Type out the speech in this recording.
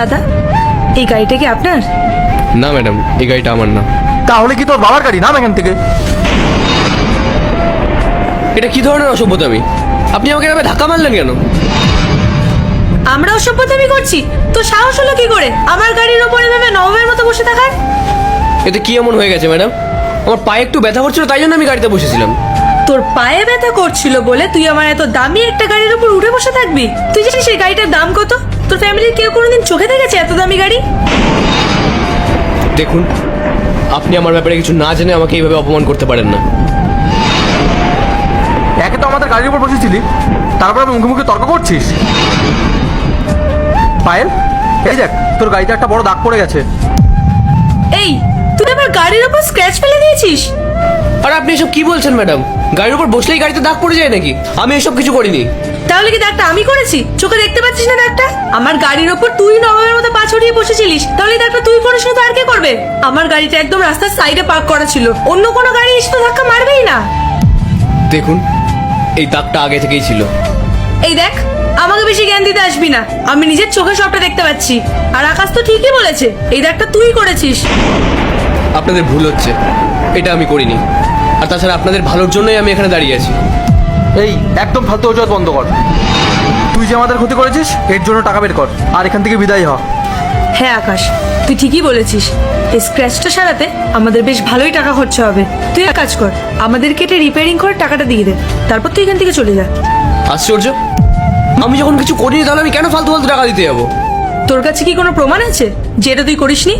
দাদা, এই গাড়িটা কি আপনার? না ম্যাডাম, এই গাড়িটা আমার না। তাহলে কি তোর বাবার গাড়ি? নাম এখান থেকে। এটা কি ধরনের অসভ্যতামি? আপনি আমাকে এভাবে ধাক্কা মারলেন কেন? আমরা অসভ্যতামি করছি? তো সাহস হলো কি করে আমার গাড়ির ওপরে ভেবে নবমের মতো বসে থাকার? এতে কি এমন হয়ে গেছে ম্যাডাম? আমার পায়ে একটু ব্যথা করছিল, তাই জন্য আমি গাড়িতে বসেছিলাম। তোর পায়ে ব্যথা করছিল বলে তুই আমার এত দামি একটা গাড়ির উপর উঠে বসে থাকবি? তুই জানিস সেই গাড়িটার দাম কত? তোর ফ্যামিলির কেউ কোনোদিন চোখে দেখেছে এত দামি গাড়ি? দেখুন, আপনি আমার ব্যাপারে কিছু না জেনে আমাকে এইভাবে অপমান করতে পারেন না। একে তো আমাদের গাড়ির উপর বসেছিলি, তারপর মুখে মুখে তর্ক করছিস। পায়েল, এই দেখ তোর গাড়িতে একটা বড় দাগ পড়ে গেছে। এই, তুই আমার গাড়ির উপর স্ক্র্যাচ ফেলে দিয়েছিস? আর আপনি এসব কি বলছেন ম্যাডাম? গাড়ির উপর বসলেই গাড়িতে দাগ পড়ে যায় নাকি? আমি এসব কিছু করিনি। তাহলে কি দাগটা আমি করেছি? চোখে দেখতে পাচ্ছিস না দাগটা? আমার গাড়ির ওপর তুই নবমের মতো পা ছড়িয়ে বসেছিলিস, তাহলে এই দাগটা তুই করিস না তো আর কে করবে? আমার গাড়িটা একদম রাস্তার সাইডে পার্ক করা ছিল, অন্য কোনো গাড়ি এসে তো ধাক্কা মারবেই না। দেখুন, এই দাগটা আগে থেকেই ছিল। এই দেখ, আমাকে বেশি জ্ঞান দিতে আসবি না, আমি নিজের চোখে সবটা দেখতে পাচ্ছি। আর আকাশ তো ঠিকই বলেছে, এই দাগটা তুই করেছিস। আপনাদের ভুল হচ্ছে, এটা আমি করিনি। আর তাছাড়া আপনাদের ভালোর জন্যই আমি এখানে দাঁড়িয়ে আছি। এই একদম ফালতু অজুহাত বন্ধ কর। তুই যে আমাদের ক্ষতি করেছিস এর জন্য টাকা বের কর আর এখান থেকে বিদায় হ। হ্যাঁ আকাশ, তুই ঠিকই বলেছিস। এই স্ক্র্যাচটা সারাতে আমাদের বেশ ভালোই টাকা খরচা হবে। তুই এক কাজ কর, আমাদের কেটে রিপেয়ারিং করে টাকাটা দিয়ে দে, তারপর তুই এখান থেকে চলে যা। আশ্চর্য, আমি যখন কিছু করিনি তাহলে আমি কেন ফালতু ফালতু টাকা দিতে যাবো? তোর কাছে কি কোনো প্রমাণ আছে যেটা তুই করিসনি?